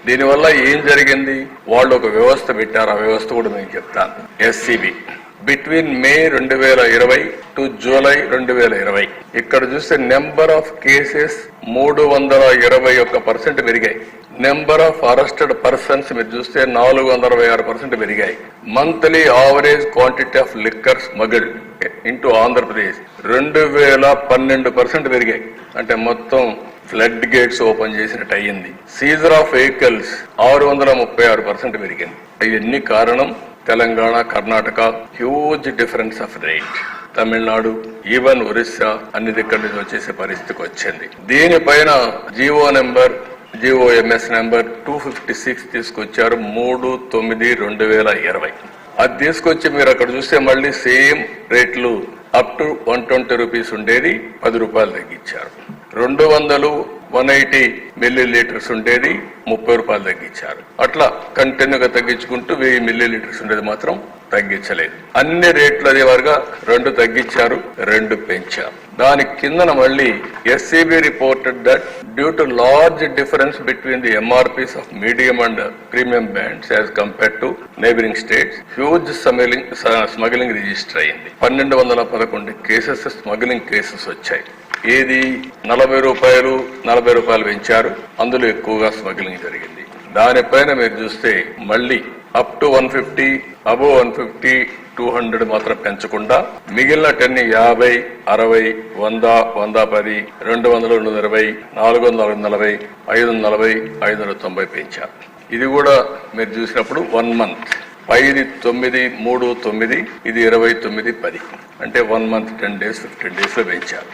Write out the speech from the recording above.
దీనివల్ల ఏం జరిగింది? వాళ్ళు ఒక వ్యవస్థ పెట్టారు. ఆ వ్యవస్థ కూడా నేను చెప్తాను. SCB between May 2020 to July 2020 ఇక్కడ చూస్తే నెంబర్ ఆఫ్ కేసెస్ 321% పెరిగాయి. నెంబర్ ఆఫ్ అరెస్టెడ్ పర్సన్స్ మీరు చూస్తే 466% పెరిగాయి. Monthly average quantity of liquor స్మగిల్డ్ into Andhra Pradesh 2012% పెరిగాయి. అంటే మొత్తం ఫ్లడ్ గేట్స్ ఓపెన్ చేసినట్టు అయ్యింది. సీజర్ ఆఫ్ వెహికల్స్ 636% పెరిగింది. ఇవన్నీ కారణం Telangana, Karnataka huge difference of rate. Tamil Nadu, even Orissa అన్ని దగ్గర నుంచి వచ్చేసే పరిస్థితికి వచ్చింది. దీనిపైన జిఓఎంఎస్ నెంబర్ 256 తీసుకొచ్చారు 3/9/2020. అది తీసుకొచ్చి మీరు అక్కడ చూస్తే మళ్ళీ సేమ్ రేట్లు అప్ టు 120 రూపీస్ ఉండేది 10 రూపాయలు తగ్గించారు. 200 180 మిల్లీలీటర్స్ ఉండేది 30 రూపాయలు తగ్గించారు. అట్లా కంటిన్యూగా తగ్గించుకుంటూ 1000 మిల్లీలీటర్స్ ఉండేది మాత్రం తగ్గించలేదు. అన్ని రేట్లు అదే వారుగా 2 తగ్గించారు, 2 పెంచారు. దాని కిందన మళ్ళీ SCB reported that due to large difference between the MRPs of medium and premium bands as compared to neighbouring states huge smuggling register అయింది. 1211 కేసెస్ స్మగ్లింగ్ కేసెస్ వచ్చాయి. ఏది 40 రూపాయలు 40 రూపాయలు పెంచారు. అందులో ఎక్కువగా స్మగ్లింగ్ జరిగింది. దానిపైన మీరు చూస్తే మళ్ళీ అప్ టు 150, అబోవ్ 150, 200 మాత్రం పెంచకుండా మిగిలిన 10 50, 60, 100, 110, 200, 220, 400, 440, 540, 590 పెంచారు. ఇది కూడా మీరు చూసినప్పుడు 1 మంత్. పైది 9, 3, 9, ఇది 29, 10. అంటే 1 మంత్ 10 days 15 days లో పెంచారు.